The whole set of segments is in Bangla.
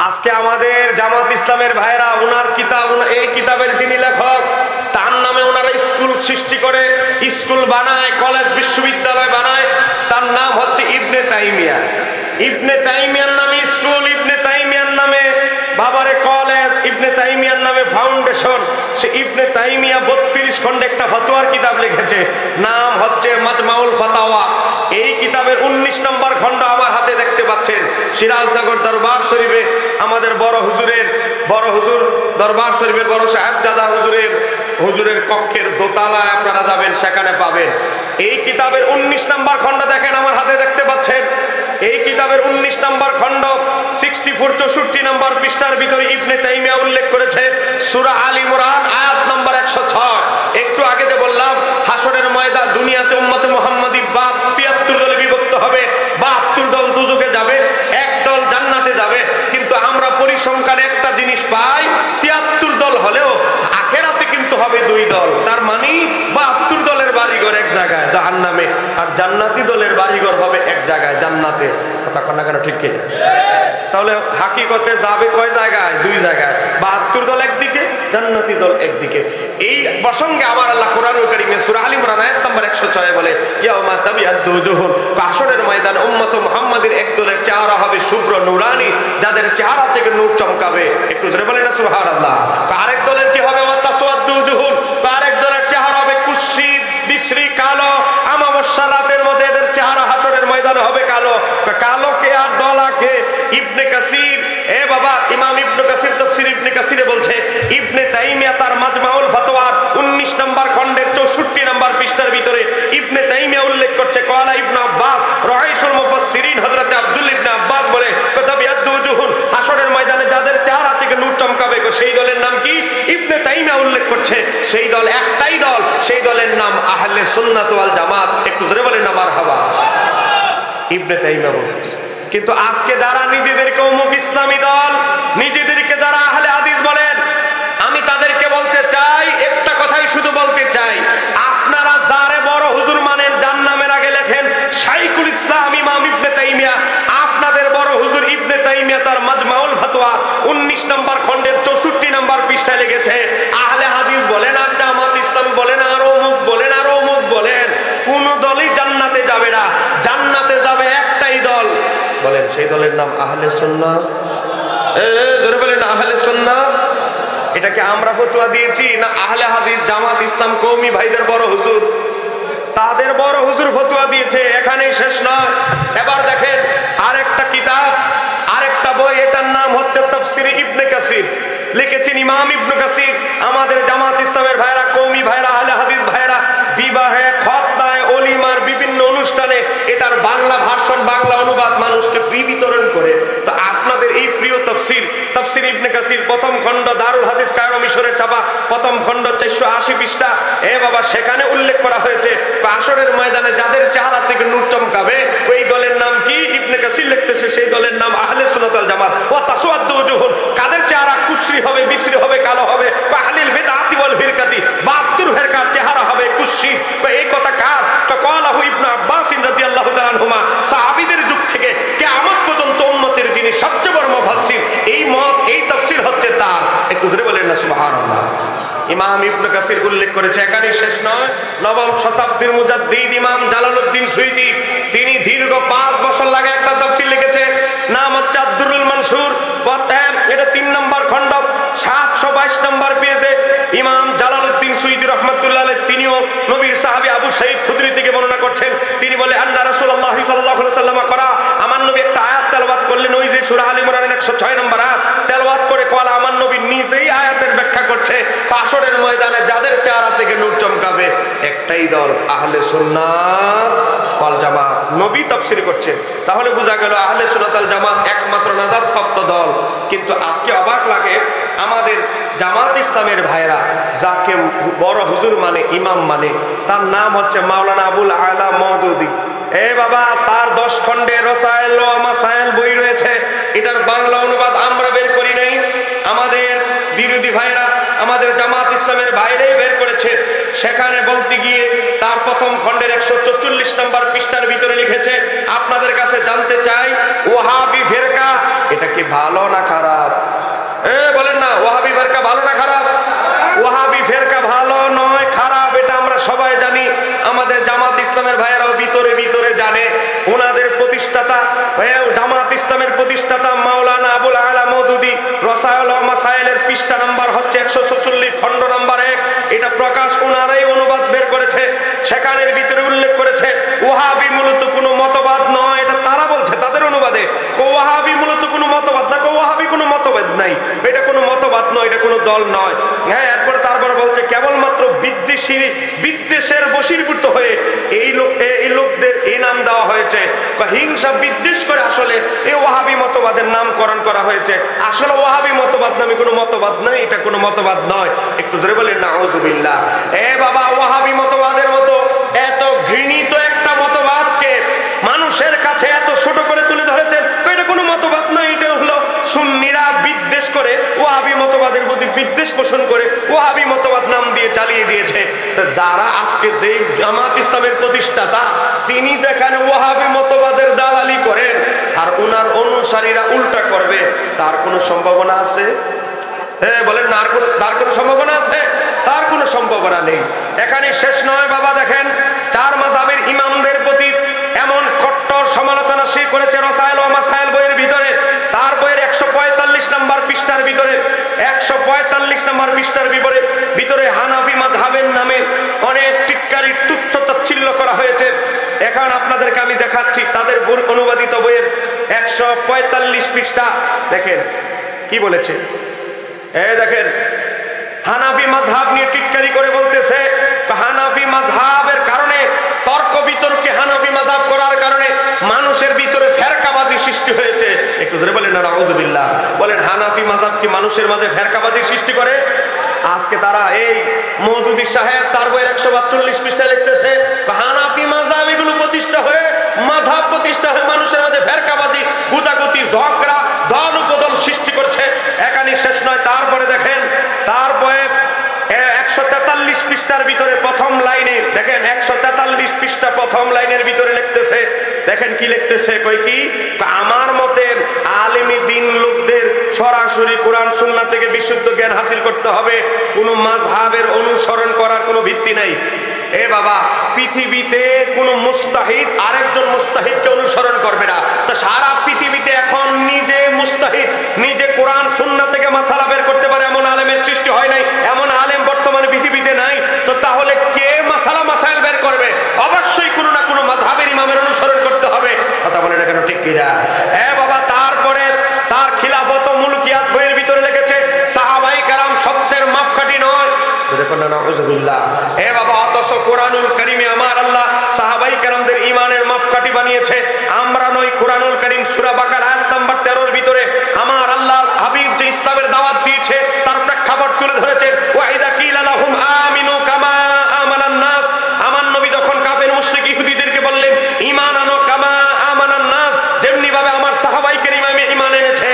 আজকে আমাদের জামাত ইসলামের ভাইরা ওনার কিতাব, এই কিতাবের যিনি লেখক তার নামে ওনারা স্কুল সৃষ্টি করে, স্কুল বানায়, কলেজ বিশ্ববিদ্যালয় বানায়। তার নাম হচ্ছে ইবনে তাইমিয়া। ইবনে তাইমিয়ার নামে স্কুল, ইবনে তাইমিয়ার নামে বাবারে কলেজ, ইবনে তাইমিয়ার নামে ফাউন্ডেশন। সে ইবনে তাইমিয়া 32 খণ্ডে একটা ফতোয়ার কিতাব লিখেছে, নাম হচ্ছে মাজমাউল ফাতাওয়া। এই কিতাবের 19 নম্বর খণ্ড আমার হাতে দেখতে পাচ্ছেন। সিরাজনগর দরবার শরীফে আমাদের বড় হুজুর দরবার শরীফের বড় সাহেবজাদা হুজুরের কক্ষের দোতলায় আপনারা যাবেন, সেখানে পাবেন। এই কিতাবের 19 নম্বর খণ্ড দেখেন, আমার হাতে দেখতে পাচ্ছেন। এই কিতাবের 19 নম্বর খণ্ড 64 নম্বর পৃষ্ঠার ভিতরে ইবনে তাইমিয়া উল্লেখ করেছে সূরা আল ইমরান আয়াত নম্বর 106। একটু আগে যে বললাম হাসরের ময়দান দুনিয়াতে উম্মতে মুহাম্মাদি 73 দলে বিভক্ত হবে, 72 দল দুজকে যাবে, এক দল জান্নাতে যাবে। কিন্তু আমরা পরিসংখ্যান একটা জিনিস পাই, 73 দল হলেও আখিরাতে কিন্তু হবে 2 দল। তার মানে 72 দলের বাড়িঘর এক জায়গায় জাহান্নামে, আর জান্নাতি দলের বাড়িঘর হবে এক জায়গায় জান্নাতে। কথা কন না কেন, ঠিক কি? তাহলে হাকিকতে যাবে কয় জায়গায়? 2 জায়গায়। 72 দল একদিকে, জান্নাতি দল একদিকে। এই প্রসঙ্গে আমার আল্লাহ কোরআনুল কারীমে সূরা আল ইমরান আয়াত নম্বর 106 বলে, ইয়াউমা তাবিয়াদ্দু উজুহুন, হাসরের ময়দানে উম্মত মুহাম্মাদের এক দলের চেহারা হবে শুভ্র নূরানী, যাদের চেহারা থেকে নূর চমকাবে। একটু জোরে বলেন না সুবহানাল্লাহ। আরেক দলের কি হবে? ওয়া তাসওয়াদ্দু উজুহুন, আরেক দলের চেহারা হবে কুৎসিত, বিশ্রী, কালো। আমাবস্যা রাতের মধ্যে এদের চেহারা হাসরের ময়দানে হবে কালো। কালো কে আর দলা কে? ইবনে কাসির, এ বাবা ইমাম ইবনে কাসির তাফসীর ইবনে কাসিরে বলছে, ইবনে তাইমিয়া তার মাজমাউল ফাতওয়ার 19 নম্বর খণ্ডের 64 নম্বর পৃষ্ঠার ভিতরে ইবনে তাইমিয়া উল্লেখ করছে, ক্বালা ইবনে আব্বাস রাইসুল মুফাসসিরিন হযরত আব্দুল ইবনে আব্বাস বলে, তাবিয়াদ্দু উজুহুন, হাসরের ময়দানে যাদের চেহারা থেকে নূর চমকাবে, সেই দলের নাম কি? ইবনে তাইমিয়া উল্লেখ করছে সেই দল একটাই দল, সেই দলের নাম আহলে সুন্নাত ওয়াল জামাত। একটু জোরে বলেন না মারহাবা। ইবনে তাইমিয়া বলতেছে। কিন্তু আজকে যারা নিজেদেরকে অমুক ইসলামী দল, নিজেদেরকে যারা আহলে হাদিস বলেন, আমি তাদেরকে বলতে চাই, একটা কথাই শুধু বলতে চাই, আপনারা যারে বড় হুজুর মানেন, যার নামের আগে লেখেন শাইখুল ইসলাম ইমাম ইবনে তাইমিয়া, আপনাদের বড় হুজুর ইবনে তাইমিয়া তার মাজমাউল ফাতওয়া 19 নম্বর খণ্ডের 64 নম্বর পৃষ্ঠায় লিখেছে, আহলে হাদিস বলেন আর জামাত ইসলাম বলেন আর অমুক বলেন আর অমুক বলেন, কোন দলই জান্নাতে যাবে না। জান্নাতে যাবে একটাই দল, বলেন সেই দলের নাম আহলে সুন্নাত। জোরে বলেন আহলে সুন্নাত। এটাকে আমরা ফতোয়া দিয়েছি না আহলে হাদিস জামাত ইসলাম কওমি ভাইদের বড় হুজুর, তাদের বড় হুজুর ফতোয়া দিয়েছে। এখানেই শেষ নয়, এবার দেখেন আরেকটা কিতাব, আরেকটা বই, এটার নাম হচ্ছে তাফসীর ইবনে কাসির। লিখেছেন ইমাম ইবনে কাসির। আমাদের জামাত ইসলামের ভাইরা, কওমি ভাইরা, আহলে হাদিস ভাইরা বিবাহে, খতনায়, ওলিমার বিভিন্ন অনুষ্ঠানে এটার বাংলা ভার্সন, বাংলা অনুবাদ মানুষকে ফ্রি বিতরণ করে। তো আপনাদের এই প্রিয় তাফসীর ইবনে কাসির প্রথম খণ্ড, দারুল হাদিস কায়রো মিশরের ছাপা, প্রথম খণ্ড 480 পৃষ্ঠা। এ বাবা, সেখানে উল্লেখ করা হয়েছে হাসরের ময়দানে যাদের চেহারা থেকে নূর চমকাবে, ওই দলের নাম কি? ইবনে কাসির লিখতেছে সেই দলের নাম আহলে সুন্নাত ওয়াল জামাত। ওয়া তাসওয়াদ্দু উজুহুন, কাদের চেহারা কুৎসি হবে, বিশ্রী হবে, কালো হবে। আহলিল বিদআতি ওয়াল ফিরকাতি, 72 ফিরকার চেহারা হবে কুৎসি। এই কথা কার? ক্বালাহু ইবনে আব্বাস রাদিয়াল্লাহু তাআলা আনহুমা, সাহাবীদের যুগ থেকে কিয়ামত পর্যন্ত উম্মতের যিনি সবচেয়ে বড় মুফাসসির, এই মত, এই তাফসীর হচ্ছে তার। একটু জোরে বলেন না সুবহানাল্লাহ। ইমাম ইবনে কাসির উল্লেখ করেছে। এখানেই শেষ নয়, নবম শতাব্দীর মুজাদ্দিদ ইমাম জালালউদ্দিন সুয়ুতী, তিনি দীর্ঘ 5 বছর লাগে একটা তাফসীর লিখেছে, নাম হচ্ছে আদ-দুররুল মানসুর। এটা 3 নম্বর খণ্ড 722 নম্বর পেজে ইমাম জালালউদ্দিন সুয়ুতী রাহমাতুল্লাহ আলাইহি, তিনিও নবীর সাহাবী আবু সাঈদ খুদরি থেকে বর্ণনা করছেন। তিনি বলে, আন্না রাসূলুল্লাহ সাল্লাল্লাহু আলাইহি ওয়াসাল্লাম করা, আমার নবী একটা আয়াত তেলাওয়াত করলেন, ওই যে সূরা আল ইমরানের 106 নম্বর আয়াত তেলাওয়াত করে, কলা আমার নবী নিজেই আয়াতের ব্যাখ্যা করছে, হাসরের ময়দানে যাদের চেহারা থেকে নূর চমকাবে একটাই দল, আহলে সুন্নাত ওয়াল জামাত। নবী তাফসীর করছেন। তাহলে বোঝা গেল আহলে সুন্নাত ওয়াল জামাত একমাত্র নাজাতপ্রাপ্ত দল। কিন্তু আজকে অবাক লাগে, আমাদের জামাত ইসলামের ভাইরা যাকে বড় হুজুর মানে, ইমাম মানে, তার নাম হচ্ছে মাওলানা আবুল আলা মওদুদী। এ বাবা, তার 10 খণ্ডে রসায়েল ও মাসায়েল বই রয়েছে। এটার বাংলা অনুবাদ আমরা বের করি নাই। আমাদের বিরোধী ভাইরা, আমাদের জামাত ইসলামের বাইরেই বের করেছে। সেখানে বলতে গিয়ে তার প্রথম খণ্ডের 144 নম্বর পৃষ্ঠার ভিতরে লিখেছে, আপনাদের কাছে জানতে চাই ওয়াহাবি ফিরকা এটা কি ভালো না খারাপ? বলেন না, ওয়াহাবি ফিরকা ভালো না খারাপ? ওয়াহাবি ফিরকা ভালো নয়, খারাপ, এটা আমরা সবাই জানি। আমাদের জামাত ইসলামের ভাইয়েরাও ভিতরে ভিতরে জানে। ওনাদের প্রতিষ্ঠাতা জামাত ইসলামের প্রতিষ্ঠাতা মাওলানা আবুল আলা মওদুদি রসায়েল ও মাসাইলের পৃষ্ঠা নাম্বার হচ্ছে 146 খণ্ড নাম্বার 1, এটা প্রকাশ ওনারাই অনুবাদ বের করেছে। সেখানের ভিতরে উল্লেখ করেছে ওয়াহাবি মূলত কোনো মতবাদ নয়, এটা তারা বলছে তাদের অনুবাদে। ওয়াহাবি মূলত কোনো মতবাদ না, ওয়াহাবি কোনো মতবাদ নাই, এটা কোনো মতবাদ নয়, এটা কোনো দল নয়। হ্যাঁ, এরপরে তারপরে বলছে কেবলমাত্র বিদ্বেষের বশীভূত হয়ে এই লোকদের এই নাম দেওয়া হয়েছে, হিংসা বিদ্বেষ করে আসলে এই ওয়াহাবি মতবাদের নামকরণ করা হয়েছে। আসলে ওয়াহাবি মতবাদ নামে কোনো মতবাদ নাই, এটা কোনো মতবাদ নয়। একটু জোরে বলেন নাউজুবিল্লাহ। বাবা, ওয়াহাবি মতবাদের মতো এত ঘৃণিত একটা মতবাদকে মানুষের কাছে এত ছোট করে তুলে ধরেছেন, এটা কোনো মতবাদ নয়, এটা হলো সুন্নিরা বিদ্বেষ করে ওয়াহাবি মতবাদের প্রতি বিদ্বেষ পোষণ করে ওয়াহাবি মতবাদ নাম দিয়ে চালিয়ে দিয়েছে। যারা আজকে যেই জামাত ইসলামের প্রতিষ্ঠাতা তিনি যেখানে ওয়াহাবি মতবাদের দালালি করেন আর ওনার অনুসারীরা উল্টা করবে, তার কোনো সম্ভাবনা আছে? বলেন না, তার কোনো সম্ভাবনা আছে? তার কোনো সম্ভাবনা নেই। এখানে শেষ নয় বাবা, দেখেন চার মাযহাবের ইমামদের প্রতি এমন কট্টর সমালোচনা সে করেছে রসায়েল ও মাসাইল বইয়ের ভিতরে। তার বইয়ের 145 নম্বর পৃষ্ঠার ভিতরে 145 নম্বর পৃষ্ঠার ভিতরে হানাফি মাযহাবের নামে অনেক টিটকারি তুচ্ছ তাচ্ছিল্য করা হয়েছে। এখন আপনাদেরকে আমি দেখাচ্ছি তাদের অনুবাদিত বইয়ের 145 পৃষ্ঠা। দেখেন কি বলেছে। দেখেন হানাফি মাযহাব নিয়ে টিটকারি করে বলতেছে, হানাফি মাযহাবের কারণে তর্ক বিতর্কে হানাফি মাযহাব করার কারণে মানুষের ভিতরে ফেরকাবাজি সৃষ্টি হয়েছে। একটু ধরে বলেন না নাউজুবিল্লাহ। বলেন হানাফি মাযহাব কি মানুষের মাঝে ফেরকাবাজি সৃষ্টি করে? আজকে তারা এই মওদুদি সাহেব তার বইয়ের 142 পৃষ্ঠা লিখতেছে হানাফি মাযহাব এগুলো প্রতিষ্ঠা হয়ে মাযহাব প্রতিষ্ঠা হয়ে মানুষের মাঝে ফেরকাবাজি, গুতাগুতি, ঝগড়া, দল উপদল সৃষ্টি করছে। এখানে শেষ নয়, তারপরে দেখেন তারপরে 143 পৃষ্ঠার ভিতরে প্রথম লাইনে দেখেন 143 পৃষ্ঠা প্রথম লাইনের ভিতরে লিখতেছে, দেখেন কি লিখতেছে, কই কি আমার মতে আলেমী দিন লোকদের সরাসরি কোরআন সুন্নাহ থেকে বিশুদ্ধ জ্ঞান হাসিল করতে হবে, কোনো মাযহাবের অনুসরণ করার কোনো ভিত্তি নাই। বাবা, পৃথিবীতে কোন মুস্তাহিদ আরেকজন মুস্তাহিদকে অনুসরণ করবে না। তো সারা পৃথিবীতে এখন নিজে মুস্তাহিদ নিজে কোরআন সুন্নাহ থেকে মাসালা বের করতে পারে এমন আলেমের সৃষ্টি হয় নাই, এমন আলেম বর্তমানে পৃথিবীতে নাই। তো তাহলে কে মাসাইল বের করবে? অবশ্যই কোনো না কোনো মাযহাবের ইমামের অনুসরণ করতে হবে। কথা বলে না কেন, ঠিক কিনা? বাবা, তারপরে তার খিলাফত ও মুলকিয়াত বইয়ের ভিতরে লিখেছে সাহাবায়ে কেরাম সত্যের মাপকাঠি নয়। বাবা, অথচ কোরআনুল কারীমে আমার আল্লাহ সাহাবায়ে কেরামদের ঈমানের মাপকাঠি বানিয়েছে, আমরা নই। কোরআনুল কারীম সূরা বাকারা আয়াত নাম্বার 13 এর ভিতরে আমার আল্লাহর হাবিব যে ইসলামের দাওয়াত দিয়েছে তার প্রেক্ষাপট তুলে ধরেছেন। ওয়াইদা কিলা লাহুম আমিনু কামা আমানান নাস, আমার নবী যখন কাফের মুশরিক ইহুদিদেরকে বললেন ঈমান আনো কামা আমানান নাস, যেমনি ভাবে আমার সাহাবায়ে কেরাম ঈমান এনেছে,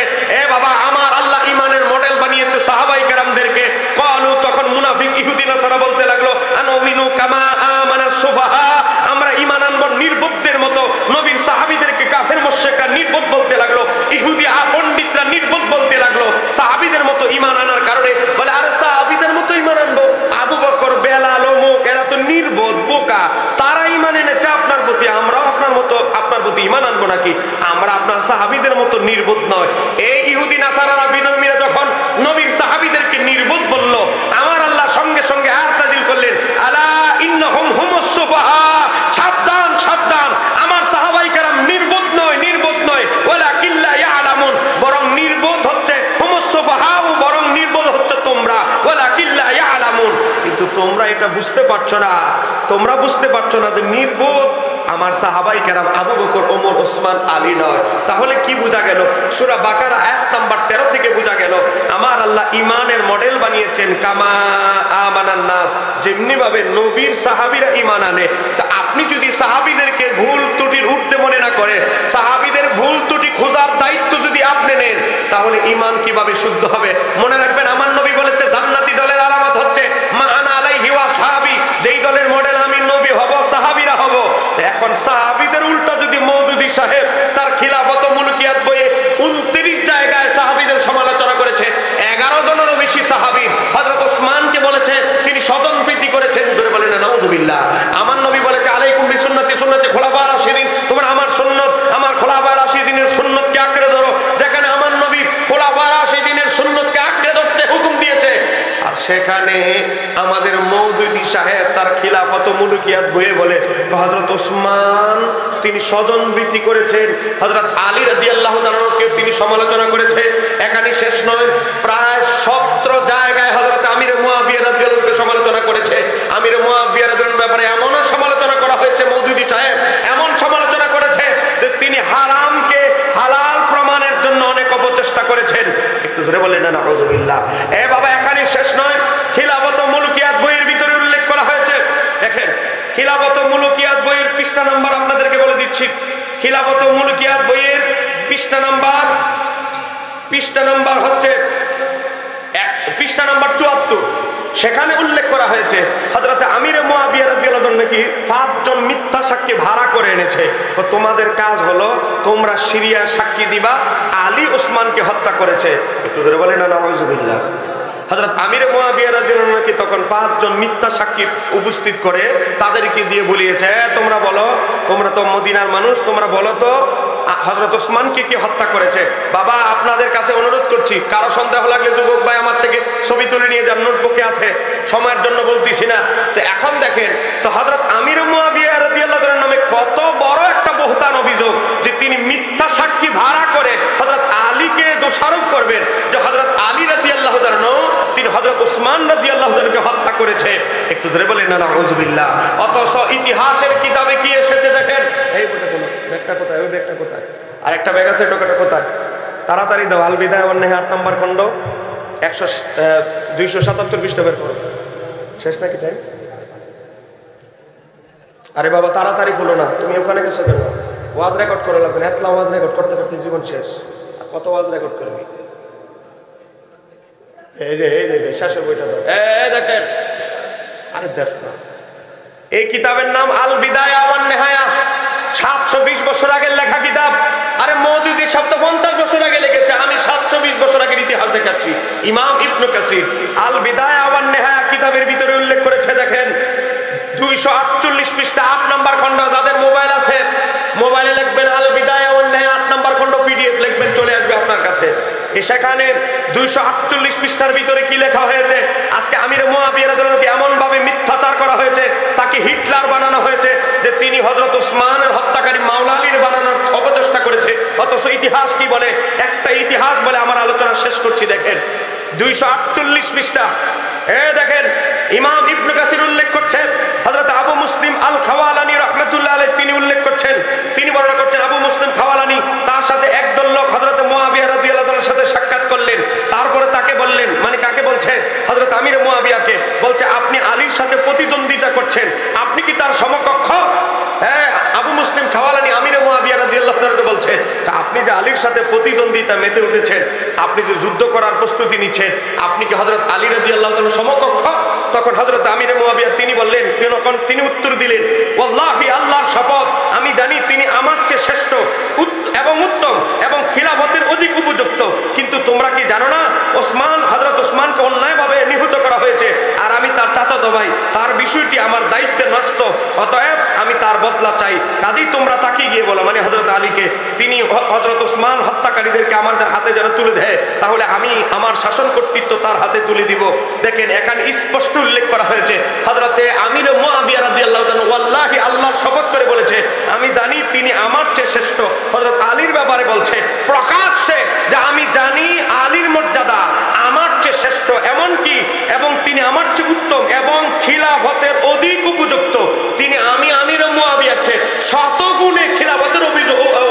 বাবা আমার আল্লাহ ঈমানের মডেল বানিয়েছে সাহাবায়ে কেরামদেরকে। ক্বালু, তখন মুনাফিক ইহুদি নাসারা বলতে লাগলো আনুমিনু কামা আমানাস সুফাহা, আমরা ঈমান আনব নির্বোধদের মতো। নবীর সাহাবীদেরকে কাফের মুশরিকরা নির্বোধ বলতে লাগলো, ইহুদি পণ্ডিতরা নির্বোধ বলতে লাগলো। সাহাবীদের মতো ঈমান আনার কারণে বলে আরে সাহাবীদের মতো ঈমান আনবো, আবু বকর, বেলাল, ওমুক এরা তো নির্বোধ বোকা, তারা ঈমান এনেছে আপনার প্রতি, আমরাও আপনার মতো আপনার প্রতি ঈমান আনবো নাকি? আমরা আপনার সাহাবীদের মতো নির্বোধ নয়। এই ইহুদি নাসারারা বিধর্মীরা যখন নবীর সাহাবীদেরকে নির্বোধ বলল, আমার আল্লাহ সঙ্গে সঙ্গে আয়াত নাযিল করলেন আলা ইন্নাহুম হুমুস সুফাহা, সাবধান সাবধান, আমার সাহাবায়ে কেরাম নির্বোধ নয়, নির্বোধ নয়, ওয়ালাকিন লা ইয়ালামুন, বরং নির্বোধ হচ্ছে হুমুস সুফাহা, বরং নির্বোধ হচ্ছে তোমরা, ওয়ালাকিন লা ইয়ালামুন, কিন্তু তোমরা এটা বুঝতে পারছো না, তোমরা বুঝতে পারছো না যে নির্বোধ আমার সাহাবায়ে কেরাম আবু বকর, ওমর, ওসমান, আলী নয়। তাহলে কি বোঝা গেল? সূরা বাকারা আয়াত নাম্বার 13 থেকে বোঝা গেল আমার আল্লাহ ঈমানের মডেল বানিয়েছেন কামা আমানান নাস, যেমনি ভাবে নবীর সাহাবীরা ঈমান আনে। তা আপনি যদি সাহাবীদেরকে ভুল ত্রুটির ঊর্ধ্বে মনে না করে সাহাবীদের ভুল ত্রুটি খোঁজার দায়িত্ব যদি আপনি নেন, তাহলে ঈমান কিভাবে শুদ্ধ হবে? মনে রাখবেন আমার নবী বলেছে জান্নাতি দলেরা এখন সাহাবীদের উল্টা যদি মওদুদী সাহেব তার খিলাফত ও মুলকিয়াত বইয়ে 29 জায়গায় সাহাবীদের সমালোচনা করেছে, 11 জনেরও বেশি সাহাবী হযরত ওসমানকে বলেছে তিনি স্বজনপ্রীতি করেছেন। জোরে বলেন না নাউযুবিল্লাহ। আমার নবী বলেছে আলাইকুম বিসুন্নতি সুন্নতি খুলাফা রাশিদিন, তোমরা আমার সুন্নত আমার খুলাফা রাশিদিনের সুন্নতকে আঁকড়ে ধরো। যেখানে আমার নবী খুলাফা রাশিদিনের সুন্নতকে আঁকড়ে ধরতে হুকুম দিয়েছে, আর সেখানে আমাদের মওদুদী সাহেব তার খিলাফত ও মুলকিয়াত বইয়ে বলে হযরত ওসমান তিনি স্বজনপ্রীতি করেছেন, হযরত আলী রাদিয়াল্লাহু তাআলাকে তিনি সমালোচনা করেছে। এখানে শেষ নয়, প্রায় 17 জায়গায় হযরত আমির মুয়াবিয়া রাদিয়াল্লাহু সমালোচনা করেছে। আমির মুয়াবিয়া রাদিয়াল্লাহু ব্যাপারে এমন সমালোচনা করা হয়েছে, মওদুদী সাহেব এমন সমালোচনা করেছে যে তিনি হারামকে হালাল প্রমাণের জন্য অনেক অপচেষ্টা করেছেন। একটু জোরে বলেন না নাউযুবিল্লাহ। এ বাবা, এখানে শেষ নয়, খিলাফত ও মুলকিয়াত বইয়ের ভিতরে উল্লেখ করা হয়েছে। দেখেন খিলাফত ও মুলকিয়াত বইয়ের পৃষ্ঠা নাম্বার আপনাদেরকে বলে দিচ্ছি। খিলাফত ও মুলকিয়াত বইয়ের পৃষ্ঠা নাম্বার হচ্ছে পৃষ্ঠা নাম্বার 74। সেখানে উল্লেখ করা হয়েছে হযরত আমির মুয়াবিয়া রাদিয়াল্লাহু আনহু নাকি 5 জন মিথ্যা সাক্ষী ভাড়া করে এনেছে। তো তোমাদের কাজ হলো তোমরা সিরিয়া সাক্ষী দিবা আলী ওসমানকে হত্যা করেছে। একটু জোরে বলেন না নাউযুবিল্লাহ। হযরত আমির মুয়াবিয়া রাদিয়াল্লাহু আনহু তখন 5 জন মিথ্যা সাক্ষী উপস্থিত করে তাদেরকে দিয়ে বলিয়েছে, তোমরা বলো, তোমরা তো মদিনার মানুষ, তোমরা বলো তো হযরত ওসমানকে কে হত্যা করেছে। বাবা, আপনাদের কাছে অনুরোধ করছি, কারো সন্দেহ লাগলে যুবক ভাই আমার থেকে ছবি তুলে নিয়ে যান, নোটবুকে আছে, সময়ের জন্য বলতেছি না। তো এখন দেখেন, তো হযরত আমির মুয়াবিয়া রাদিয়াল্লাহু তাআলার নামে কত বড় একটা বহতান অভিযোগ যে তিনি মিথ্যা সাক্ষী ভাড়া করে হযরত আলীকে দোষারোপ করবেন যে হযরত আলী রাদিয়াল্লাহু তাআলা তিনি হযরত ওসমান রাদিয়াল্লাহু তাআলাকে হত্যা করেছে। একটু ধরে বলেন না নাউযুবিল্লাহ। অথচ ইতিহাসের কিতাবে কি এসেছে দেখেন, এই ব্যাগটা কোথায়, ওই ব্যাগটা কোথায়, আর একটা ব্যাগ আছে, টোকাটা কোথায়, তাড়াতাড়ি দাও। আল বিদায়া ওয়ান নিহায়া 8 নম্বর খণ্ড 277 পৃষ্ঠা বের করো। শেষ নাকি টাইম? আরে বাবা তাড়াতাড়ি বলো না, তুমি ওখানে গেছো কেন? ওয়াজ রেকর্ড করে লাগবে, এতলা ওয়াজ রেকর্ড করতে করতে জীবন শেষ। কত ওয়াজ রেকর্ড করবি? এই যে শেষের বইটা দাও। দেখেন, আরে দেশ না, এই কিতাবের নাম আল বিদায়া ওয়ান নিহায়া, 720 বছর আগের লেখা কিতাব। আরে মওদুদী শব্দ 50 বছর আগে লিখেছে, আমি 720 বছর আগের ইতিহাস দেখাচ্ছি। ইমাম ইবনে কাসির আল বিদায়া ওয়ান নিহায়া কিতাবের ভিতরে উল্লেখ করেছে, দেখেন 248 পৃষ্ঠা 8 নম্বর খণ্ড। যাদের মোবাইল আছে মোবাইলে লিখবেন আল বিদায়া ওয়ান নিহায়া 8 নম্বর খণ্ড, পিডিএফ লিখবেন, চলে আসবে আপনার কাছে। সেখানে 248 পৃষ্ঠার ভিতরে কি লেখা হয়েছে, আজকে আমির মুয়াবিয়া রাদিয়াল্লাহু আনহুকে এমন ভাবে মিথ্যাচার করা হয়েছে, তাকে হিটলার বানানো হয়েছে যে তিনি হযরত ওসমানের হত্যাকারী মাওলা আলীর বানানোর অপচেষ্টা করেছে। অথচ ইতিহাস কি বলে, একটা ইতিহাস বলে আমার আলোচনা শেষ করছি। দেখেন 248 পৃষ্ঠা, দেখেন ইমাম ইবনে কাসির উল্লেখ করছেন, হযরত আবু মুসলিম আল খাওয়ালানী রাহমাতুল্লাহ আলাইহি তিনি উল্লেখ করছেন, তিনি বর্ণনা করছেন আবু মুসলিম খাওয়ালানী তার সাথে একদল লোক হযরত মুয়াবিয়া রাদিয়াল্লাহু তাআলার সাথে সাক্ষাৎ করলেন। তারপরে তাকে বললেন, মানে কাকে বলছে, হযরত আমির মুয়াবিয়াকে বলছে, আপনি আলীর সাথে প্রতিদ্বন্দ্বিতা করছেন, আপনি কি তার সমকক্ষ? আবু মুসলিম খাওয়ালানী আমির মুয়াবিয়া রাদিয়াল্লাহু তাআলাকে বলছে, আপনি যে আলীর সাথে প্রতিদ্বন্দ্বিতা মেতে উঠেছেন, আপনি যে যুদ্ধ করার প্রস্তুতি নিচ্ছেন, আপনি কি হযরত আলী রাদিয়াল্লাহু তাআলার সমকক্ষ? তখন হযরত আমির মুয়াবিয়া তিনি বললেন, তিনি উত্তর দিলেন, ওয়াল্লাহি আল্লাহর শপথ, আমি জানি তিনি আমার চেয়ে শ্রেষ্ঠ এবং উত্তম এবং খিলাফতের অধিক উপযুক্ত। কিন্তু তোমরা কি জানো না, ওসমান হযরত ওসমানকে অন্যায়ভাবে নিহত করা হয়েছে, আর আমি তার চাচাতো ভাই, তার বিষয়টি আমার দায়িত্বে ন্যস্ত, অতএব আমি তার বদলা চাই। কাজেই তোমরা তাকে গিয়ে বলো, মানে হযরত আলীকে, তিনি হযরত ওসমান হত্যাকারীদেরকে আমার হাতে যেন তুলে দেয়, তাহলে আমি আমার শাসন কর্তৃত্ব তার হাতে তুলে দিব। দেখেন এখানে স্পষ্ট উল্লেখ করা হয়েছে, হযরতে আমির মুয়াবিয়া রাদিয়াল্লাহু তাআলা ওয়াল্লাহি আল্লাহর শপথ করে বলেছে, আমি জানি তিনি আমার চেয়ে শ্রেষ্ঠ। হযরত আলীর ব্যাপারে বলছে প্রকাশ্যে যে আমি জানি আলীর মর্যাদা আমার চেয়ে শ্রেষ্ঠ, এমনকি এবং তিনি আমার চেয়ে উত্তম এবং খিলাফতের অধিক উপযুক্ত। তিনি আমি আমির মুয়াবিয়ার চেয়ে শতগুণে খিলাফতের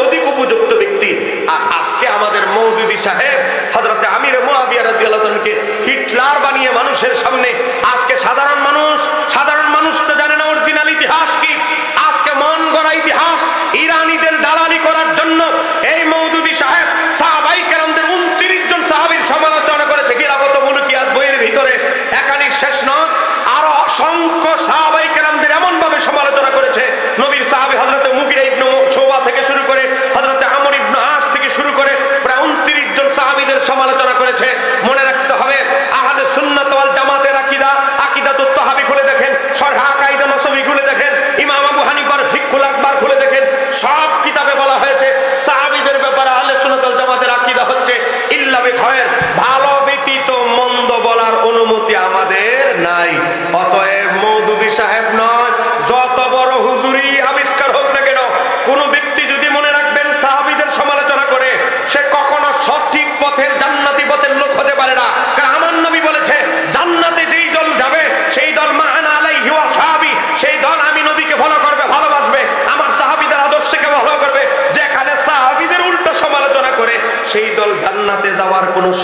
অধিক উপযুক্ত ব্যক্তি। আর আজকে আমাদের মওদুদী সাহেব হযরতে আমির মুয়াবিয়া রাদিয়াল্লাহু তাআলাকে হিটলার বানিয়ে মানুষের সামনে, আজকে সাধারণ মানুষ তো জানে না অরিজিনাল ইতিহাস কি। আজকে মন গড়া ইতিহাস ইরানীদের দালালি করার জন্য এই মওদুদী সাহেব সাহাবায়ে কেরামদের 29 জন সাহাবীর সমালোচনা করেছে খিলাফত ও মুলকিয়াত বইয়ের ভিতরে। এখানেই শেষ নয়, আরো অসংখ্য সাহাবায়ে কেরামদের এমন ভাবে সমালোচনা করেছে, নবীর সাহাবী হযরত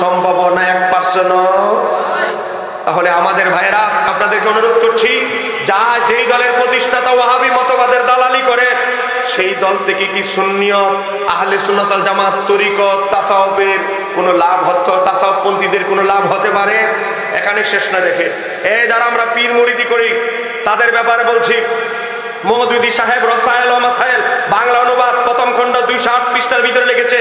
সম্ভব না 1%। তাহলে আমাদের ভাইরা আপনাদেরকে অনুরোধ করছি, যা যেই দলের প্রতিষ্ঠাতা ওয়াহাবি মতবাদের দালালি করে সেই দল থেকে কি সুন্নিয়ত, আহলে সুন্নাত ওয়াল জামাত, তরিকত, তাসাউফের কোনো লাভ হতো? তাসাউফপন্থীদের কোনো লাভ হতে পারে? এখানে শেষ না। দেখে যারা আমরা পীর মুরিদি করি তাদের ব্যাপারে বলছি। মওদুদী সাহেব রসায়েল ও মাসায়েল বাংলা অনুবাদ প্রথম খণ্ড 208 পৃষ্ঠার ভিতরে লিখেছে,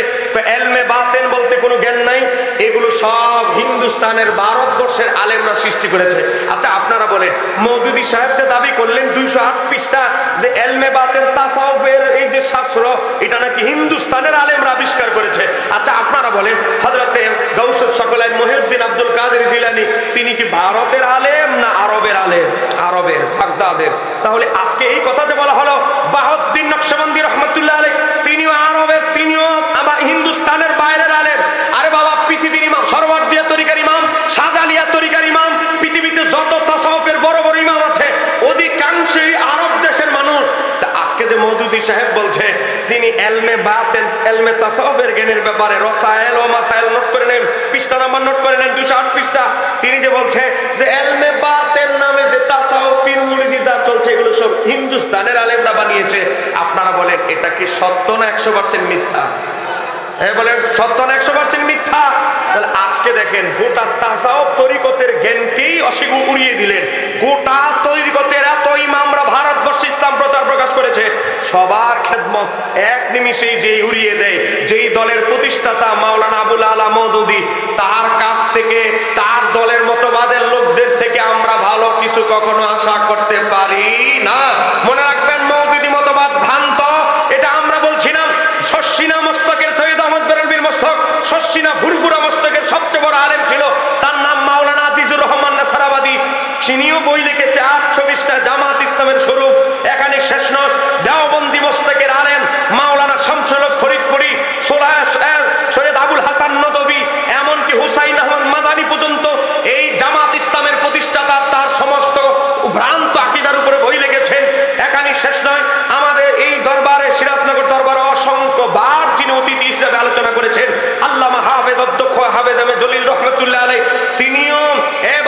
এলমে বাতেন বলতে কোনো জ্ঞান নাই, এগুলো সব হিন্দুস্তানের ভারতবর্ষের আলেমরা সৃষ্টি করেছে। আচ্ছা আপনারা বলেন, মওদুদী সাহেব যে দাবি করলেন 208 পৃষ্ঠা যে এলমে বাতেন তাসাউফের এই যে শাস্ত্র, এটা নাকি হিন্দুস্তানের আলেমরা আবিষ্কার করেছে। আচ্ছা আপনারা বলেন, হযরতে গাউসুল সকলাইন মহিউদ্দিন আব্দুল কাদের জিলানী তিনি কি ভারতের আলেম না আরবের আলেম? আরবের, বাগদাদের। তাহলে আজকে এই কথা যে বলা হলো বাহাউদ্দিন নকশবন্দি রহমাতুল্লাহ আলাইহি তিনিও আরবের, তিনিও আবার হিন্দুস্তানের বাইরের আলেম। আরে বাবা, পৃথিবীর ইমাম সরওয়ার্দিয়া তরিকার ইমাম, শাহজালিয়া তরিকার ইমাম, পৃথিবীতে যত তাসাউফের বড় বড় ইমাম আছে অধিকাংশই আরব দেশের মানুষ। আজকে যে মওদুদী সাহেব বলছে তিনি এলমে বাতেন, এলমে তাসাউফের জ্ঞানের ব্যাপারে রসায়েল ও মাসায়েল নোট করে নেন, পৃষ্ঠা নাম্বার নোট করে নেন 208 পৃষ্ঠা। তিনি যে বলছে যে এলমে বাতেন নামে যে তাসাউফ পীর মুরিদি যা চলছে এগুলো সব হিন্দুস্তানের আলেমরা বানিয়েছে। আপনারা বলেন এটা কি সত্য না 100% মিথ্যা? বলেন সত্য না 100% মিথ্যা? তাহলে আজকে দেখেন গোটা তাসাউফ তরিকতের জ্ঞানকেই অস্বীকার উড়িয়ে দিলেন। গোটা তরিকতের এত ইমামরা ভারতবর্ষে ইসলাম প্রচার প্রকাশ করেছে, সবার খেদমত এক নিমিষেই যেই উড়িয়ে দেয়, যেই দলের প্রতিষ্ঠাতা মাওলানা আবুল আলা মওদুদী, তার কাছ থেকে, তার দলের মতবাদের লোকদের থেকে আমরা ভালো কিছু কখনো আশা করতে পারি না। মনে রাখবেন, মওদুদী মতবাদ ভ্রান্ত, এটা আমরা বলছি না। শর্ষিনা মস্তকের সৈয়দ আহমদ বেরেলভীর মস্তক, শর্ষিনা ফুরফুরা মস্তকের সবচেয়ে বড় আলেম ছিল, তার নাম মাওলানা আজিজুর রহমান নাসারাবাদী। তিনিও বই লিখেছে 820টা, জামাত ইসলামের স্বরূপ। এখানে শেষ নয়, দেওবন্দি মস্তকের আলেম মাওলানা শামসুল হক ফরিদপুরি, সৈয়দ আবুল হাসান নদভী, এমনকি হুসাইন আহমদ মাদানী পর্যন্ত এই জামাত ইসলামের প্রতিষ্ঠাতা তার সমস্ত ভ্রান্ত আকীদার উপরে বই লিখেছেন। এখানে শেষ নয়, আমাদের এই দরবারে, সিরাজনগর দরবারে অসংখ্য বার যিনি অতিথি হিসেবে আলোচনা করেছেন আল্লামা হাফেজ অধ্যক্ষ হাফেজ এম এ জলিল রহমতুল্লাহ আলাইহি, তিনিও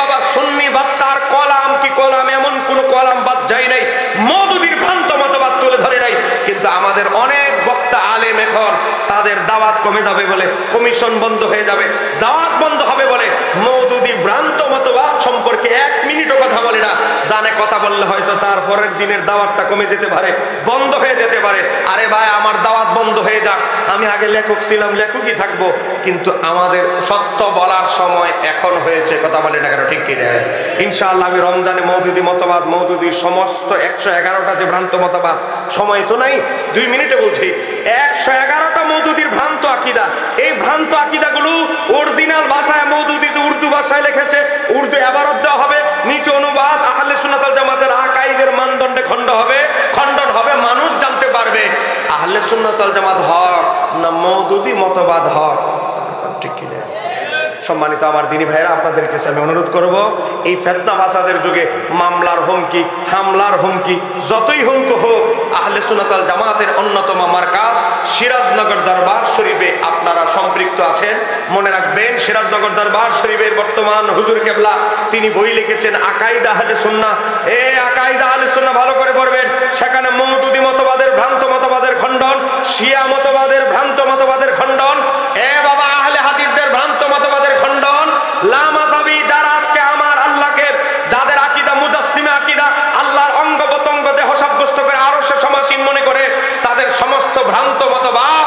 বাবা সুন্নি বাত্তার কলাম কি কলাম, এমন কোন কলাম বাদ যায় নাই, মওদুদীর ভ্রান্ত মতবাদ তুলে ধরে নাই। কিন্তু আমাদের অনেক বক্তা আলেম এখন তাদের দাওয়াত কমে যাবে বলে, কমিশন বন্ধ হয়ে যাবে, দাওয়াত বন্ধ হবে বলে মওদুদী ভ্রান্ত মতবাদ সম্পর্কে 1 মিনিটও কথা বলে না। জানে কথা বললে হয়তো তার পরের দিনের দাওয়াতটা কমে যেতে পারে, বন্ধ হয়ে যেতে পারে। আরে ভাই, আমার দাওয়াত বন্ধ হয়ে যাক, আমি আগে লেখক ছিলাম, লেখকই থাকবো, কিন্তু আমাদের সত্য বলার সময় এখন হয়েছে। কথা বলে না কেন, ঠিক কি না? ইনশাআল্লাহ আমি রমজানে মওদুদী মতবাদ, মওদুদীর সমস্ত 111টা যে ভ্রান্ত মতবাদ, সময় তো নাই, 2 মিনিটে বলছি, 111টা মওদুদীর ভ্রান্ত আকীদা, এই ভ্রান্ত আকীদাগুলো অরিজিনাল ভাষায় মওদুদী উর্দু ভাষায় লিখেছে, উর্দু ইবারত দেওয়া হবে, নিচে অনুবাদ, আহলে সুন্নাত ওয়াল জামাতের আকাইদের মানদণ্ডে খণ্ডন হবে, মানুষ জানতে পারবে আহলে সুন্নাত ওয়াল জামাত হক না মওদুদী মতবাদ হক। ঠিক কি না? সম্মানিত আমার দিনী ভাইরা, আপনাদের কাছে আমি অনুরোধ করব, এই ফিতনা ফাসাদের যুগে মামলার হুমকি, হামলার হুমকি, যতই হুমকি হোক, আহলে সুন্নাত ওয়াল জামাতের অন্যতম মারকাজ সিরাজনগর দরবার শরীফে আপনারা সম্পৃক্ত আছেন। মনে রাখবেন, সিরাজনগর দরবার শরীফের বর্তমান হুজুর কেবলা তিনি বই লিখেছেন আকাইদা আহলে সুন্নাহ। আকাইদা আহলে সুন্নাহ ভালো করে পড়বেন, সেখানে মওদুদী মতবাদের ভ্রান্ত মতবাদের খণ্ডন, শিয়া মতবাদের ভ্রান্ত মতবাদের খণ্ডন, বাবা আহলে হাদিসদের ভ্রান্ত মতবাদের খণ্ডন, লামাযাবি যারা আজকে আমার আল্লাহকে, যাদের আকীদা মুজাসসিমা আকীদা, আল্লাহর অঙ্গ প্রত্যঙ্গ দেহ সাব্যস্ত করে আরশে সমাসীন মনে করে, তাদের সমস্ত ভ্রান্ত মতবাদ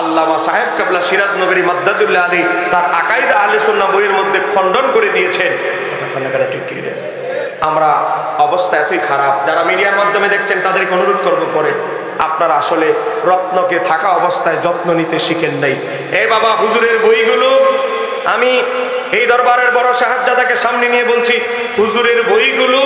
আল্লামা সাহেব কেবলা সিরাজনগরী মাদ্দাজুল্লাহ আলী তার আকাইদা আহলে সুন্নাহ বইয়ের মধ্যে খণ্ডন করে দিয়েছেন। ঠিক কি? আমরা অবস্থা এতই খারাপ, যারা মিডিয়ার মাধ্যমে দেখছেন তাদেরকে অনুরোধ করবো, পরে আপনারা আসলে রত্নকে থাকা অবস্থায় যত্ন নিতে শিখেন নাই। বাবা, হুজুরের বইগুলো আমি এই দরবারের বড় সাহেবজাদাকে সামনে নিয়ে বলছি, হুজুরের বইগুলো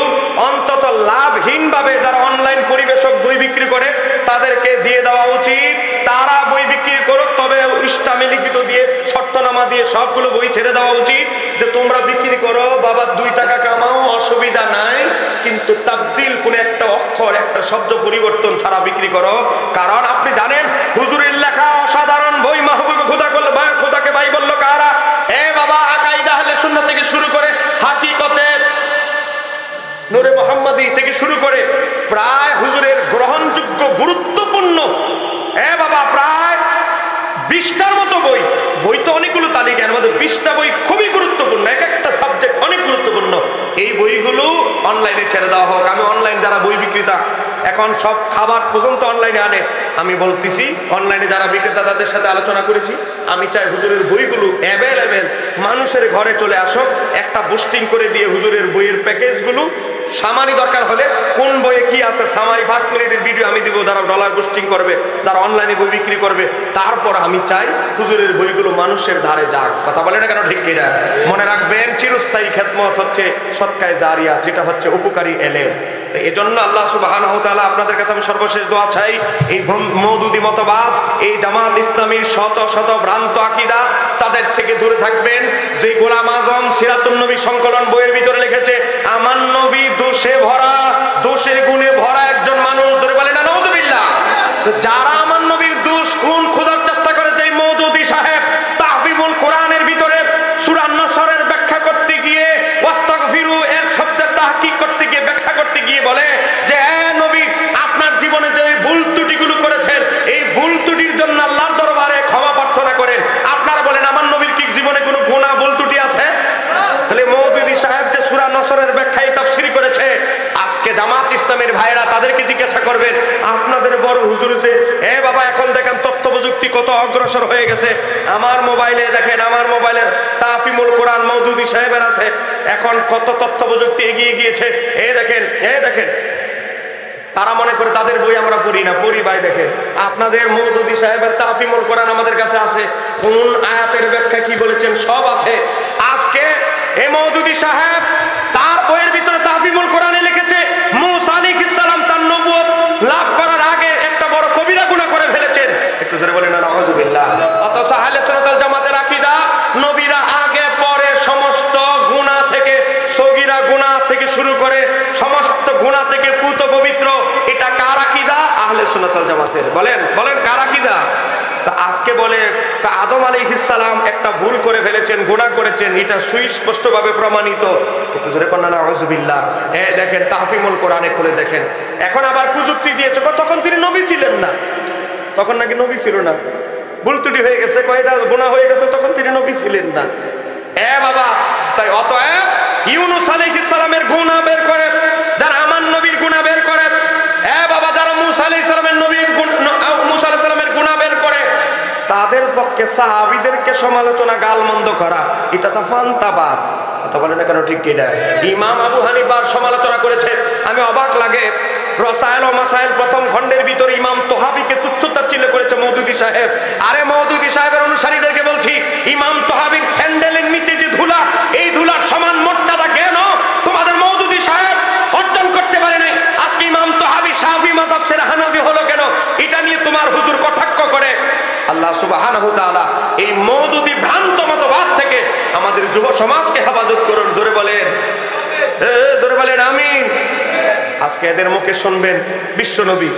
অন্তত লাভহীন ভাবে যারা অনলাইন পরিবেশক বই বিক্রি করে তাদেরকে দিয়ে দেওয়া উচিত। তারা বই বিক্রি করুক, তবে ইসলামে লিখিত দিয়ে, শর্তনামা দিয়ে সবগুলো বই ছেড়ে দেওয়া উচিত, যে তোমরা বিক্রি করো বাবা, 2 টাকা কামাও, অসুবিধা নাই, কিন্তু তাবদীল কোন একটা অক্ষর, একটা শব্দ পরিবর্তন ছাড়া বিক্রি করো। কারণ আপনি জানেন হুজুরের লেখা অসাধারণ বই মাহবুবে খোদাকে ভাই বলল কারা, শুরু করে হাকিকতে নূরে মুহাম্মাদি থেকে শুরু করে প্রায় হুজুরের গ্রহণযোগ্য গুরুত্বপূর্ণ বাবা প্রায় 20টার মতো বই তো অনেকগুলো তালিকার মধ্যে 20টা বই খুবই গুরুত্বপূর্ণ, এক একটা সাবজেক্ট অনেক গুরুত্বপূর্ণ। এই বইগুলো অনলাইনে ছেড়ে দেওয়া হোক। আমি অনলাইন যারা বই বিক্রেতা এখন সব খাবার পর্যন্ত অনলাইনে আনে, আমি বলতেছি অনলাইনে যারা বিক্রেতা তাদের সাথে আলোচনা করেছি, আমি চাই হুজুরের বইগুলো অ্যাভেলেবেল মানুষের ঘরে চলে আসুক, একটা বুস্টিং করে দিয়ে হুজুরের বইয়ের প্যাকেজগুলো সামারি দরকার হলে কোন বইয়ে কি আছে সামারি 5 মিনিটের ভিডিও আমি দিব, যারা ডলার বুস্টিং করবে, যারা অনলাইনে বই বিক্রি করবে। তারপর আমি চাই হুজুরের বইগুলো মানুষের ধারে যাক। কথা বলে না কেন, ঠিক কিনা? মনে রাখবেন চিরস্থায়ী খেদমত হচ্ছে সদকায়ে জারিয়া, যেটা হচ্ছে উপকারী এলেম। এজন্য আল্লাহ সুবহানাহু ওয়া তাআলা আপনাদের কাছে আমি সর্বশেষ দোয়া চাই, এই মওদুদি মতবাদ, এই জামাত ইসলামীর শত শত ভ্রান্ত আকীদা তাদের থেকে দূরে থাকবেন। যে গোলাম আজম সিরাতুন নবী সংকলন বইয়ের ভিতরে লিখেছে, আমার নবী দোষে ভরা, দোষে গুণে ভরা একজন মানুষ, ধরে বলে না নাউযুবিল্লাহ। যারা আমার নবীর দোষ গুণ খোঁজার চেষ্টা করেছে, এই মওদুদি সাহেব তাহফিজুল কোরআনের ভিতরে সূরা আন-নাসরের ব্যাখ্যা করতে গিয়ে ওয়াস্তাগফিরু এর শব্দের তাহকিক করতে গিয়ে ব্যাখ্যা করতে গিয়ে বলে যে নবী আপনার জীবনে যে ভুল ত্রুটিগুলো করেছেন, এই ভুল ত্রুটির জন্য আল্লাহর দরবারে ক্ষমা প্রার্থনা করেন। আপনারা বলেন আমার নবীর কি জীবনে কোনো গুনাহ ভুল ত্রুটি আছে? তাহলে মওদুদি সাহেব যে সূরা আন-নাসরের ব্যাখ্যায় তাফসীর করেছে, আজকে জামাত ইসলামের ভাইরা তাদেরকে জিজ্ঞাসা করবেন, আপনাদের বড় হুজুর যে বাবা এখন দেখেন তথ্য প্রযুক্তি কত অগ্রসর হয়ে গেছে, আমার মোবাইলে দেখেন, আমার মোবাইলে তাহফিজুল কোরআন মওদুদি সাহেবের আছে, এখন কত তথ্য প্রযুক্তি এগিয়ে গিয়েছে। দেখেন তারা মনে করে তাদের বই আমরা পড়ি না, পড়ি ভাই। দেখেন আপনাদের মওদুদি সাহেবের তাহফিজুল কোরআন আমাদের কাছে আছে, কোন আয়াতের ব্যাখ্যা কি বলেছেন সব আছে। আজকে এই মওদুদি সাহেব তার বইয়ের ভিতরে তাহফিজুল কোরআনে লিখেছে মূসা আলাইহিস সালাম তার নবুয়ত লাভ করার আগে একটা বড় কবিরা গুনাহ করে ফেলেছেন। একটু জোরে বলেন না নাউযুবিল্লাহ। অথচ আহলে সুন্নাত ওয়াল জামাতের আকীদা নবীরা আগে পরে সমস্ত গুনাহ থেকে, সগীরা গুনাহ থেকে শুরু করে সমস্ত গুনাহ থেকে পুত পবিত্র। এটা কার আকীদা? আহলে সুন্নাত ওয়াল জামাতের। বলেন কার আকীদা? আজকে বলে আদম আলাইহিস সালাম একটা ভুল করে ফেলেছেন, গুনাহ করেছেন, এটা সুস্পষ্টভাবে প্রমাণিত। একটু জোরে বলেন না নাউযুবিল্লাহ। দেখেন তাহফিজুল কোরআনে খুলে দেখেন। এখন আবার প্রযুক্তি দিয়েছে, তখন তিনি নবী ছিলেন না, তখন নাকি নবী ছিল না, ভুল ত্রুটি হয়ে গেছে, কয়টা গুনাহ হয়ে গেছে, তখন তিনি নবী ছিলেন না। বাবা তাই অতএব ইউনূস আলাইহিস সালামের গুনাহ বের করে, যারা আমার নবীর গুনাহ বের করে, বাবা যারা মূসা আলাইহিস সালামের মূসা আলাইহিস সালামের গুনাহ বের করে, তাদের পক্ষে সাহাবীদেরকে সমালোচনা গালমন্দ করা, এটা তো ফান্তাবাদ। কথা বলে না কেন, ঠিক কিনা? ইমাম আবু হানিফার সমালোচনা করেছে, আমি অবাক লাগে। রসায়েল ও মাসায়েল প্রথম খণ্ডের ভিতরে ইমাম তোহাবিকে তুচ্ছ-তাচ্ছিল্য করেছে মওদুদি সাহেব। আরে মওদুদি সাহেবের অনুসারীদেরকে বলছি, ইমাম তোহাবির স্যান্ডেলের নিচে যে ধুলা, এই ধুলার সমান মর্যাদা জ্ঞান তোমাদের মওদুদি সাহেব অর্জন করতে পারে নাই। আজকে ইমাম তোহাবি শাফি মাযহাব ছেড়ে হানাফি হলো কেন, এটা নিয়ে তোমার হুজুর কটাক্ষ করে। আল্লাহ সুবহানাহু ওয়া তাআলা এই মওদুদি ভ্রান্ত মতবাদ থেকে আমাদের যুব সমাজকে হেফাজত করুন। জোরে বলেন আমিন। আজকে এদের মুখে শুনবেন বিশ্বনবী,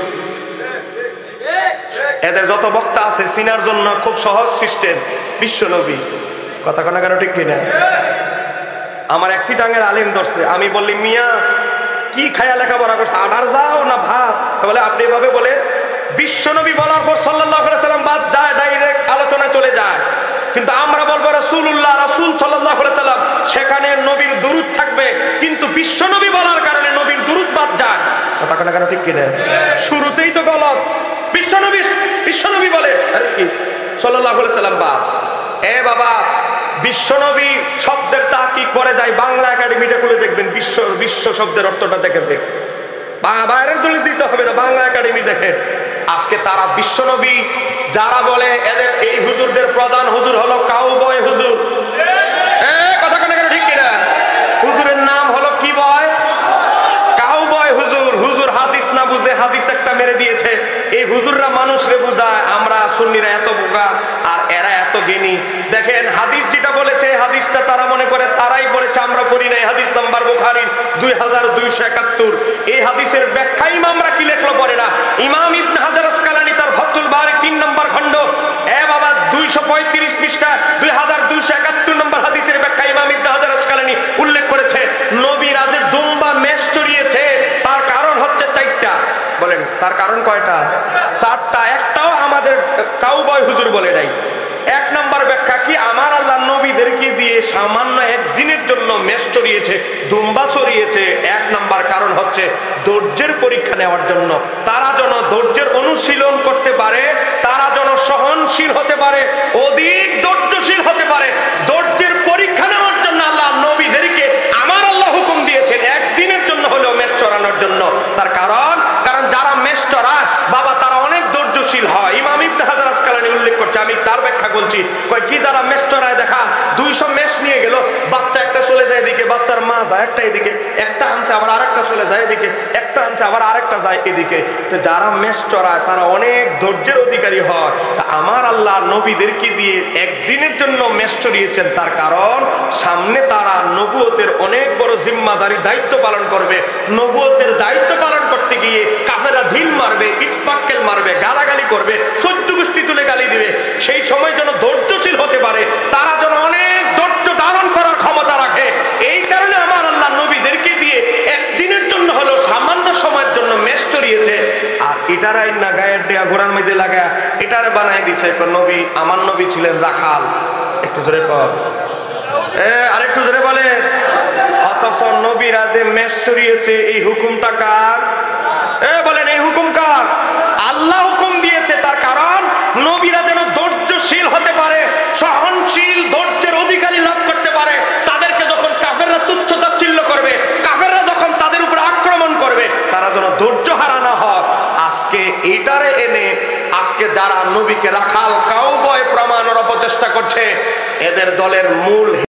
এদের যত বক্তা আছে চিনার জন্য খুব সহজ সিস্টেম, বিশ্বনবী। কথা কোনা কেন, ঠিক কিনা? আমার এক সিটাঙ্গের আলিম ধরছে, আমি বললি মিয়া কি খায়া লেখাপড়া করছে, আডার যাও না ভাত? বলে আপনি এভাবে বলে বিশ্বনবী বলার পর সাল্লাল্লাহু আলাইহি সাল্লাম বাদ যায়, ডাইরেক্ট আলোচনা চলে যায়। কিন্তু আমরা বলবো রাসূলুল্লাহ, রাসূল সাল্লাল্লাহু আলাইহি সাল্লাম, সেখানে নবীর দুরূদ থাকবে, কিন্তু বিশ্বনবী বলার কারণে নবীর দুরূদ বাদ যায়। কথা কোনা কেন, ঠিক কিনা? শুরুতেই তো গলত, বিশ্বনবী বলে আরে কি সাল্লাল্লাহু আলাইহি সাল্লাম বাদ। বাবা বিশ্বনবী শব্দের তাহকিক পরে যায়, বাংলা একাডেমিটা খুলে দেখবেন, বিশ্ব শব্দের অর্থটা দেখেন, বাইরের দলিল দিতে হবে না, বাংলা একাডেমি দেখেন। আজকে তারা বিশ্বনবী যারা বলে, এদের এই হুজুরদের প্রধান হুজুর হলো কাউবয় হুজুর। কথা কেন, ঠিক কিনা? হুজুরের নাম হলো কি বয়? কাউবয় হুজুর। হুজুর হাদিস না বুঝে হাদিস একটা মেরে দিয়েছে। এই হুজুররা মানুষরে বুঝায় আমরা সুন্নিরা এত বোকা আর এরা এত জ্ঞানী। দেখেন হাদিস যেটা বলেছে, হাদিসটা তারা মনে করে তারাই বলেছে, আমরা পড়ি নাই। হাদিস নাম্বার বুখারীর 2271। এই হাদিসের ব্যাখ্যা ইমামরা কি লেখলো পড়ে না। ইমাম ইবনে হাজার আসকালানী তার ফাতুল বারী 3 নম্বর খণ্ড, বাবা 235 পৃষ্ঠা 2271 নম্বর হাদিসের ব্যাখ্যা ইমাম ইবনে হাজার আসকালানী কাউবয় হুজুর বলে নাই। এক নাম্বার ব্যাখ্যা কি, আমার আল্লাহ নবীদেরকে দিয়ে সামান্য একদিনের জন্য মেষ চড়িয়েছে, দুম্বা চড়িয়েছে। এক নাম্বার কারণ হচ্ছে ধৈর্যের পরীক্ষা নেওয়ার জন্য, তারা যেন ধৈর্যের অনুশীলন করতে পারে, তারা যেন সহনশীল হতে পারে, অধিক ধৈর্যশীল হতে পারে। ধৈর্যের পরীক্ষা নেওয়ার জন্য আল্লাহ নবীদেরকে আমার আল্লাহ হুকুম দিয়েছেন একদিনের জন্য হলেও মেষ চড়ানোর জন্য। তার কারণ যারা মেষ চড়ায় বাবা তারা অনেক ধৈর্যশীল হয়। ইমাম ইবনে হাজার আসকালানী উল্লেখ করছে, আমি তার ব্যাখ্যা বলছি। কয় কি, যারা মেষ চড়ায় দেখা 200 মেষ নিয়ে গেল, বাচ্চা একটা চলে যায় এদিকে, বাচ্চার মা যায় একটা এদিকে, একটা আনছে আবার আরেকটা চলে যায় এদিকে, একটা আনছে আবার আরেকটা যায় এদিকে। তো যারা মেষ চড়ায় তারা অনেক ধৈর্যের অধিকারী হয়। তা আমার আল্লাহ নবীদেরকে দিয়ে একদিনের জন্য মেষ চড়িয়েছেন, তার কারণ সামনে তারা নবুয়তের অনেক বড় জিম্মাদারি দায়িত্ব পালন করবে। নবুয়তের দায়িত্ব পালন করতে গিয়ে কাফেররা ঢিল মারবে, ইটপাটকেল মারবে, গালাগালি করবে, 14 গোষ্ঠী তুলে গালি দিবে। সেই সময় যেন ধৈর্যশীল হতে পারে, তারা যেন অনেক ধৈর্য ধারণ করার ক্ষমতা রাখে। এই কারণে আমার আল্লাহ নবীদেরকে দিয়ে একদিনের জন্য হলো সামান্য সময়ের জন্য মেষ চড়িয়েছে। আর এটারাই না গায়ের দেয়া ঘোড়ার মধ্যে লাগা এটারে বানাই দিছে। নবী, আমার নবী ছিলেন রাখাল। একটু জোরে কর, আরেকটু জোরে বলে। অথচ নবীরা যে মেষ চড়িয়েছে এই হুকুমটা কার? বলেন এই হুকুম কার? আল্লাহ হুকুম দিয়েছে। তার কারণ নবীরা যেন ধৈর্যশীল হতে পারে, সহনশীল, ধৈর্যের অধিকারী লাভ করতে পারে। তাদেরকে যখন কাফেররা তুচ্ছ তাচ্ছিল্য করবে, কাফেররা যখন তাদের উপর আক্রমণ করবে, তারা যেন ধৈর্য হারা না হয়। আজকে এইটারে এনে আজকে যারা নবীকে রাখাল কাউবয় প্রমাণের অপচেষ্টা করছে, এদের দলের মূল